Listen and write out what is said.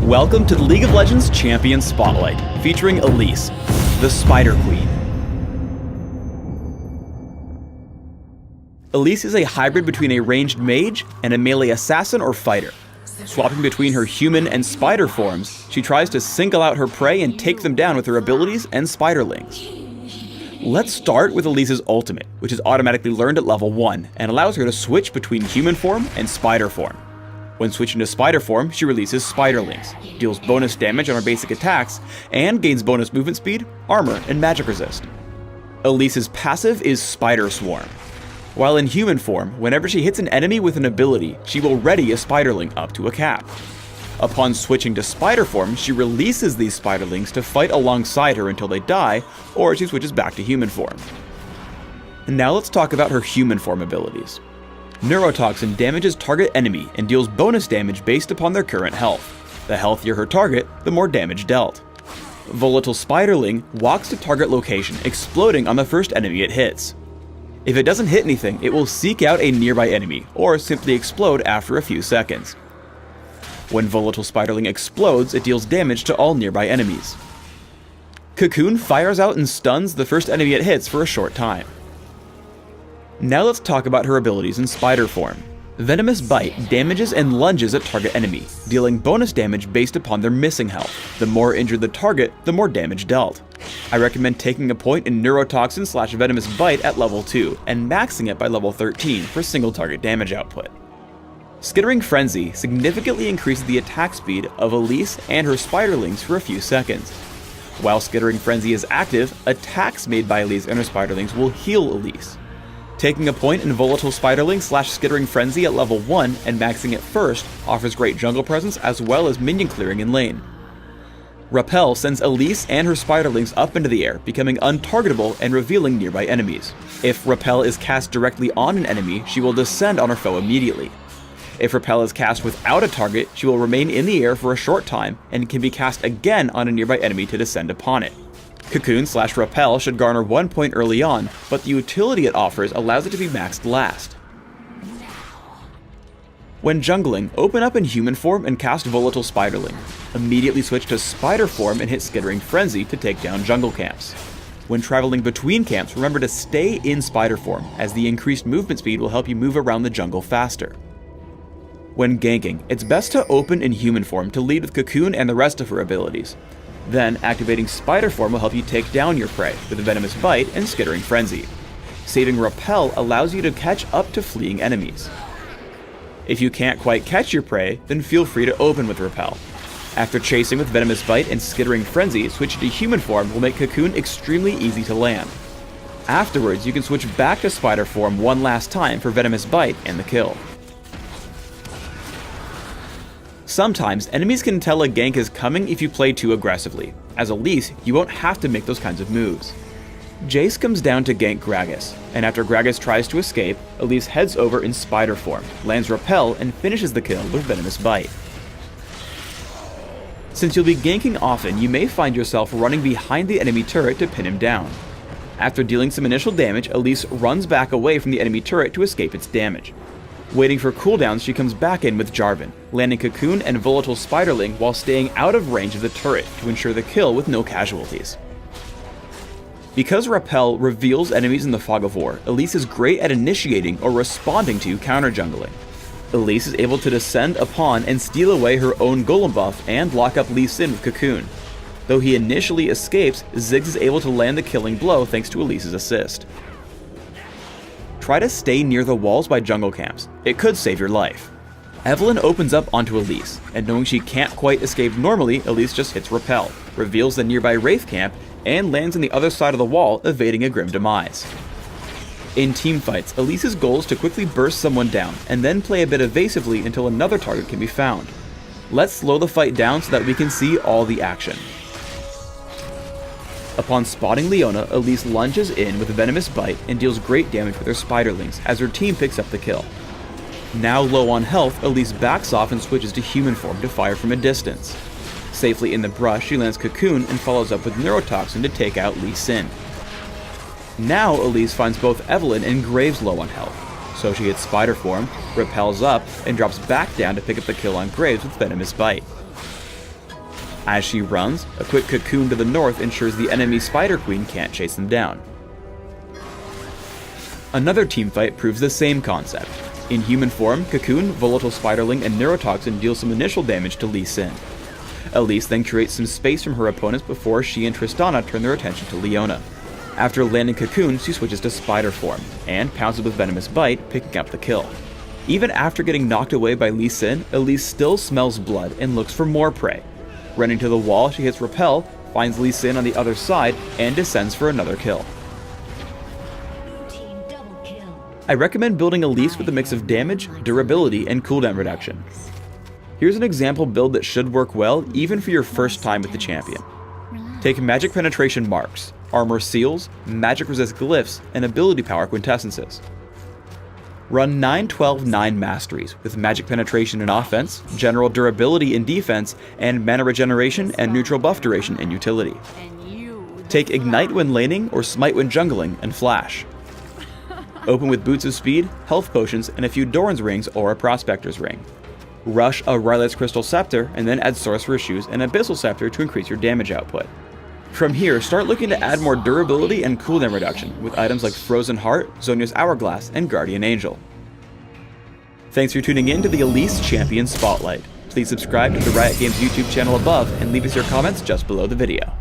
Welcome to the League of Legends Champion Spotlight, featuring Elise, the Spider Queen. Elise is a hybrid between a ranged mage and a melee assassin or fighter. Swapping between her human and spider forms, she tries to single out her prey and take them down with her abilities and spiderlings. Let's start with Elise's ultimate, which is automatically learned at level 1 and allows her to switch between human form and spider form. When switching to spider form, she releases spiderlings, deals bonus damage on her basic attacks, and gains bonus movement speed, armor, and magic resist. Elise's passive is Spider Swarm. While in human form, whenever she hits an enemy with an ability, she will ready a spiderling up to a cap. Upon switching to spider form, she releases these spiderlings to fight alongside her until they die, or she switches back to human form. And now let's talk about her human form abilities. Neurotoxin damages target enemy and deals bonus damage based upon their current health. The healthier her target, the more damage dealt. Volatile Spiderling walks to target location, exploding on the first enemy it hits. If it doesn't hit anything, it will seek out a nearby enemy, or simply explode after a few seconds. When Volatile Spiderling explodes, it deals damage to all nearby enemies. Cocoon fires out and stuns the first enemy it hits for a short time. Now let's talk about her abilities in spider form. Venomous Bite damages and lunges at target enemy, dealing bonus damage based upon their missing health. The more injured the target, the more damage dealt. I recommend taking a point in Neurotoxin / Venomous Bite at level 2 and maxing it by level 13 for single target damage output. Skittering Frenzy significantly increases the attack speed of Elise and her spiderlings for a few seconds. While Skittering Frenzy is active, attacks made by Elise and her spiderlings will heal Elise. Taking a point in Volatile Spiderling / Skittering Frenzy at level 1 and maxing it first offers great jungle presence as well as minion clearing in lane. Repel sends Elise and her spiderlings up into the air, becoming untargetable and revealing nearby enemies. If Repel is cast directly on an enemy, she will descend on her foe immediately. If Repel is cast without a target, she will remain in the air for a short time and can be cast again on a nearby enemy to descend upon it. Cocoon / Repel should garner 1 point early on, but the utility it offers allows it to be maxed last. When jungling, open up in human form and cast Volatile Spiderling. Immediately switch to spider form and hit Skittering Frenzy to take down jungle camps. When traveling between camps, remember to stay in spider form, as the increased movement speed will help you move around the jungle faster. When ganking, it's best to open in human form to lead with Cocoon and the rest of her abilities. Then, activating Spider Form will help you take down your prey with a Venomous Bite and Skittering Frenzy. Saving Repel allows you to catch up to fleeing enemies. If you can't quite catch your prey, then feel free to open with Repel. After chasing with Venomous Bite and Skittering Frenzy, switching to human form will make Cocoon extremely easy to land. Afterwards, you can switch back to Spider Form one last time for Venomous Bite and the kill. Sometimes, enemies can tell a gank is coming if you play too aggressively. As Elise, you won't have to make those kinds of moves. Jace comes down to gank Gragas, and after Gragas tries to escape, Elise heads over in spider form, lands Repel, and finishes the kill with Venomous Bite. Since you'll be ganking often, you may find yourself running behind the enemy turret to pin him down. After dealing some initial damage, Elise runs back away from the enemy turret to escape its damage. Waiting for cooldowns, she comes back in with Jarvan, landing Cocoon and Volatile Spiderling while staying out of range of the turret to ensure the kill with no casualties. Because Repel reveals enemies in the Fog of War, Elise is great at initiating or responding to counter-jungling. Elise is able to descend upon and steal away her own Golem buff and lock up Lee Sin with Cocoon. Though he initially escapes, Ziggs is able to land the killing blow thanks to Elise's assist. Try to stay near the walls by jungle camps. It could save your life. Evelynn opens up onto Elise, and knowing she can't quite escape normally, Elise just hits Repel, reveals the nearby Wraith camp, and lands on the other side of the wall, evading a grim demise. In teamfights, Elise's goal is to quickly burst someone down, and then play a bit evasively until another target can be found. Let's slow the fight down so that we can see all the action. Upon spotting Leona, Elise lunges in with a Venomous Bite and deals great damage with her spiderlings as her team picks up the kill. Now low on health, Elise backs off and switches to human form to fire from a distance. Safely in the brush, she lands Cocoon and follows up with Neurotoxin to take out Lee Sin. Now Elise finds both Evelynn and Graves low on health, so she hits Spider Form, repels up, and drops back down to pick up the kill on Graves with Venomous Bite. As she runs, a quick cocoon to the north ensures the enemy Spider Queen can't chase them down. Another teamfight proves the same concept. In human form, Cocoon, Volatile Spiderling, and Neurotoxin deal some initial damage to Elise. Elise then creates some space from her opponents before she and Tristana turn their attention to Leona. After landing Cocoon, she switches to Spider form, and pounces with Venomous Bite, picking up the kill. Even after getting knocked away by Lee Sin, Elise still smells blood and looks for more prey. Running to the wall, she hits Repel, finds Lee Sin on the other side, and descends for another kill. I recommend building Elise with a mix of damage, durability, and cooldown reduction. Here's an example build that should work well even for your first time with the champion. Take Magic Penetration Marks, Armor Seals, Magic Resist Glyphs, and Ability Power Quintessences. Run 9-12-9 Masteries with Magic Penetration in offense, General Durability in defense, and Mana Regeneration and Neutral Buff Duration in utility. Take Ignite when laning or Smite when jungling and Flash. Open with Boots of Speed, Health Potions, and a few Doran's Rings or a Prospector's Ring. Rush a Rylet's Crystal Scepter, and then add Sorcerer's Shoes and Abyssal Scepter to increase your damage output. From here, start looking to add more durability and cooldown reduction with items like Frozen Heart, Zhonya's Hourglass, and Guardian Angel. Thanks for tuning in to the Elise Champion Spotlight. Please subscribe to the Riot Games YouTube channel above and leave us your comments just below the video.